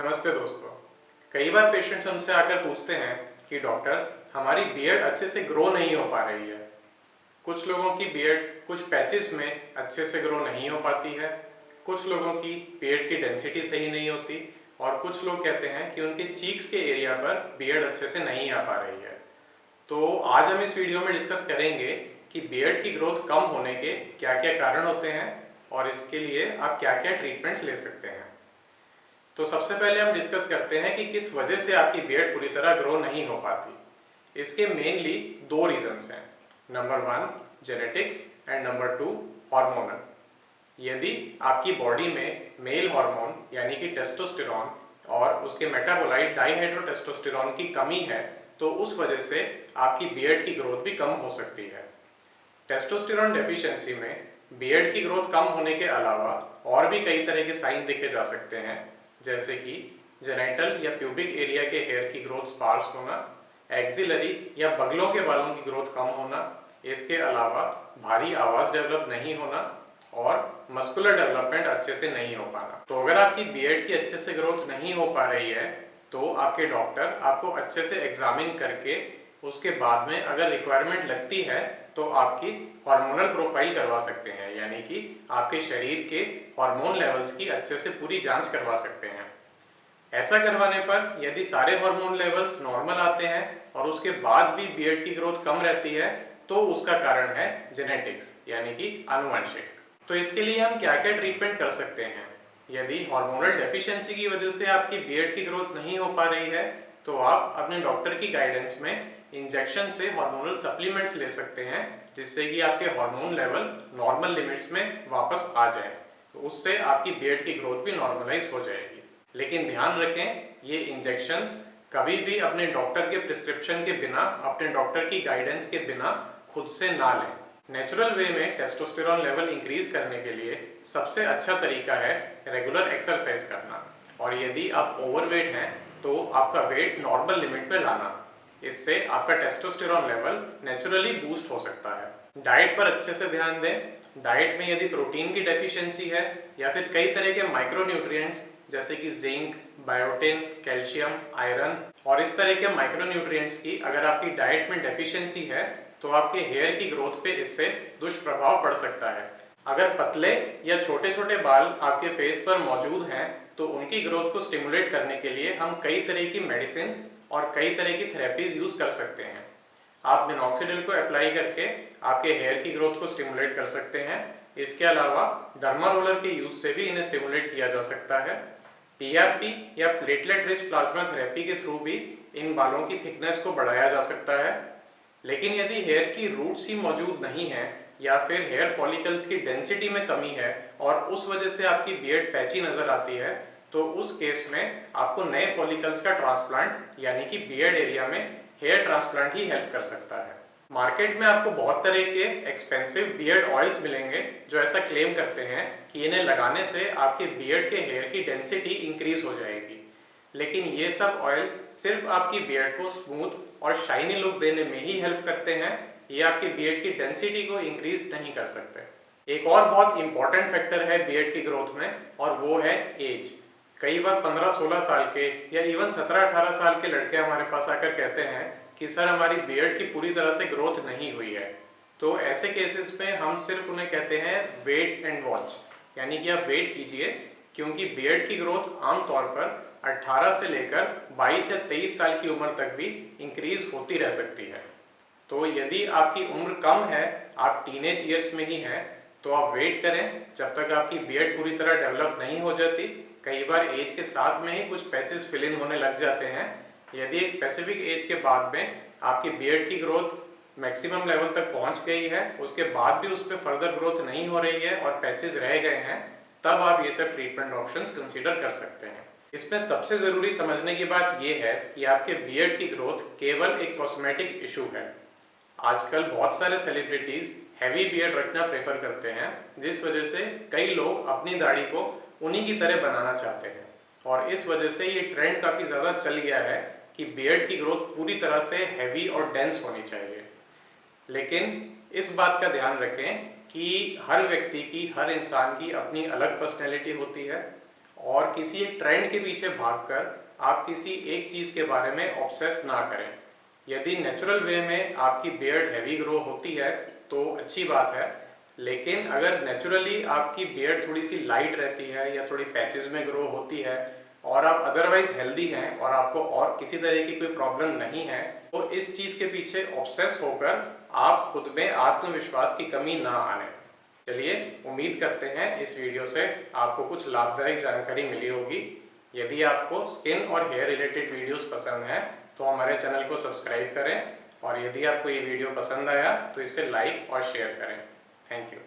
नमस्ते दोस्तों। कई बार पेशेंट्स हमसे आकर पूछते हैं कि डॉक्टर, हमारी बियर्ड अच्छे से ग्रो नहीं हो पा रही है। कुछ लोगों की बियर्ड कुछ पैचेस में अच्छे से ग्रो नहीं हो पाती है, कुछ लोगों की बियर्ड की डेंसिटी सही नहीं होती और कुछ लोग कहते हैं कि उनके चीक्स के एरिया पर बियर्ड अच्छे से नहीं आ पा रही है। तो आज हम इस वीडियो में डिस्कस करेंगे कि बियर्ड की ग्रोथ कम होने के क्या क्या कारण होते हैं और इसके लिए आप क्या क्या ट्रीटमेंट्स ले सकते हैं। तो सबसे पहले हम डिस्कस करते हैं कि किस वजह से आपकी बियर्ड पूरी तरह ग्रो नहीं हो पाती। इसके मेनली दो रीजंस हैं। Number 1 genetics and number 2 hormonal. यदि आपकी बॉडी में मेल हार्मोन यानी कि टेस्टोस्टेरॉन और उसके मेटाबोलाइट डाइहाइड्रोटेस्टोस्टेरॉन की कमी है तो उस वजह से आपकी बियर्ड की ग्रोथ भी कम हो सकती है। टेस्टोस्टेरॉन डेफिशिएंसी में बियर्ड की ग्रोथ कम होने के अलावा और भी कई तरह के साइन देखे जा सकते हैं, जैसे कि जेनिटल या प्यूबिक एरिया के हेयर की ग्रोथ स्पार्स होना, एक्सिलरी या बगलों के बालों की ग्रोथ कम होना, इसके अलावा भारी आवाज़ डेवलप नहीं होना और मस्कुलर डेवलपमेंट अच्छे से नहीं हो पाना। तो अगर आपकी बियर्ड की अच्छे से ग्रोथ नहीं हो पा रही है तो आपके डॉक्टर आपको अच्छे से एग्जामिन करके उसके बाद में अगर रिक्वायरमेंट लगती है तो आपकी हार्मोनल प्रोफाइल करवा सकते हैं, यानी कि आपके शरीर के हार्मोन लेवल्स की अच्छे से पूरी जांच करवा सकते हैं। ऐसा करवाने पर यदि सारे हार्मोन लेवल्स नॉर्मल आते हैं और उसके बाद भी बियर्ड की ग्रोथ कम रहती है तो उसका कारण है जेनेटिक्स यानी कि आनुवंशिक। तो इसके लिए हम क्या क्या ट्रीटमेंट कर सकते हैं। यदि हार्मोनल डेफिशिएंसी की वजह से आपकी बियर्ड की ग्रोथ नहीं हो पा रही है तो आप अपने डॉक्टर की गाइडेंस में इंजेक्शन से हार्मोनल सप्लीमेंट्स ले सकते हैं, जिससे कि आपके हार्मोन लेवल नॉर्मल लिमिट्स में वापस आ जाए। तो उससे आपकी बियर्ड की ग्रोथ भी नॉर्मलाइज हो जाएगी। लेकिन ध्यान रखें, ये इंजेक्शंस कभी भी अपने डॉक्टर के प्रिस्क्रिप्शन के बिना, अपने डॉक्टर की गाइडेंस के बिना खुद से ना लें। नेचुरल वे में टेस्टोस्टेरॉन लेवल इंक्रीज करने के लिए सबसे अच्छा तरीका है रेगुलर एक्सरसाइज करना, और यदि आप ओवरवेट हैं तो आपका वेट नॉर्मल लिमिट पे लाना। इससे आपका टेस्टोस्टेरॉन लेवल नेचुरली बूस्ट हो सकता है। डाइट पर अच्छे से ध्यान दें। डाइट में यदि प्रोटीन की डेफिशिएंसी है या फिर कई तरह के माइक्रोन्यूट्रिएंट्स जैसे कि जिंक, बायोटिन, कैल्शियम, आयरन और इस तरह के माइक्रोन्यूट्रिएंट्स की अगर आपकी डाइट में डेफिशिएंसी है तो आपके हेयर की ग्रोथ पे इससे दुष्प्रभाव पड़ सकता है। अगर पतले या छोटे छोटे बाल आपके फेस पर मौजूद हैं तो उनकी ग्रोथ को स्टिमुलेट करने के लिए हम कई तरह की मेडिसिन और कई तरह की थेरेपीज यूज कर सकते हैं। आप मिनॉक्सिडिल को अप्लाई करके आपके हेयर की ग्रोथ को स्टिमुलेट कर सकते हैं। इसके अलावा डर्मा रोलर के यूज से भी इन्हें स्टिमुलेट किया जा सकता है। पीआरपी या प्लेटलेट रिच प्लाज्मा थेरेपी के थ्रू भी इन बालों की थिकनेस को बढ़ाया जा सकता है। लेकिन यदि हेयर की रूट्स ही मौजूद नहीं है या फिर हेयर फॉलिकल्स की डेंसिटी में कमी है और उस वजह से आपकी बियर्ड पैची नजर आती है तो उस केस में आपको नए फॉलिकल्स का ट्रांसप्लांट यानी कि बियर्ड एरिया में हेयर ट्रांसप्लांट ही हेल्प कर सकता है। मार्केट में आपको बहुत तरह के एक्सपेंसिव बियर्ड ऑयल्स मिलेंगे जो ऐसा क्लेम करते हैं कि इन्हें लगाने से आपके बियर्ड के हेयर की डेंसिटी इंक्रीज हो जाएगी। लेकिन ये सब ऑयल सिर्फ आपकी बियर्ड को स्मूथ और शाइनी लुक देने में ही हेल्प करते हैं, ये आपकी बियर्ड की डेंसिटी को इंक्रीज नहीं कर सकते। एक और बहुत इंपॉर्टेंट फैक्टर है बियर्ड की ग्रोथ में और वो है एज। कई बार 15-16 साल के या इवन 17-18 साल के लड़के हमारे पास आकर कहते हैं कि सर हमारी बियर्ड की पूरी तरह से ग्रोथ नहीं हुई है। तो ऐसे केसेस में हम सिर्फ उन्हें कहते हैं वेट एंड वॉच, यानी कि आप वेट कीजिए, क्योंकि बियर्ड की ग्रोथ आमतौर पर 18 से लेकर 22 या 23 साल की उम्र तक भी इंक्रीज होती रह सकती है। तो यदि आपकी उम्र कम है, आप टीनेज ईयर्स में ही हैं, तो आप वेट करें जब तक आपकी बियर्ड पूरी तरह डेवलप नहीं हो जाती। कई बार एज के साथ में ही कुछ पैचेस फिल इन होने लग जाते हैं। यदि एक स्पेसिफिक एज के बाद में आपकी बियर्ड की ग्रोथ मैक्सिमम लेवल तक पहुंच गई है, उसके बाद भी उस पर फर्दर ग्रोथ नहीं हो रही है और पैचेस रह गए हैं, तब आप ये सब ट्रीटमेंट ऑप्शंस कंसीडर कर सकते हैं। इसमें सबसे ज़रूरी समझने की बात यह है कि आपके बियर्ड की ग्रोथ केवल एक कॉस्मेटिक इशू है। आजकल बहुत सारे सेलिब्रिटीज़ हैवी बियर्ड रखना प्रेफर करते हैं, जिस वजह से कई लोग अपनी दाढ़ी को उन्हीं की तरह बनाना चाहते हैं और इस वजह से ये ट्रेंड काफ़ी ज़्यादा चल गया है कि बियर्ड की ग्रोथ पूरी तरह से हैवी और डेंस होनी चाहिए। लेकिन इस बात का ध्यान रखें कि हर व्यक्ति की, हर इंसान की अपनी अलग पर्सनैलिटी होती है और किसी एक ट्रेंड के पीछे भागकर आप किसी एक चीज़ के बारे में ऑब्सेस ना करें। यदि नेचुरल वे में आपकी बियर्ड हैवी ग्रो होती है तो अच्छी बात है, लेकिन अगर नेचुरली आपकी बियर्ड थोड़ी सी लाइट रहती है या थोड़ी पैचेस में ग्रो होती है और आप अदरवाइज हेल्दी हैं और आपको और किसी तरह की कोई प्रॉब्लम नहीं है, तो इस चीज़ के पीछे ऑब्सेस होकर आप खुद में आत्मविश्वास की कमी ना आने। चलिए, उम्मीद करते हैं इस वीडियो से आपको कुछ लाभदायक जानकारी मिली होगी। यदि आपको स्किन और हेयर रिलेटेड वीडियोस पसंद हैं तो हमारे चैनल को सब्सक्राइब करें, और यदि आपको ये वीडियो पसंद आया तो इसे लाइक और शेयर करें। Thank you.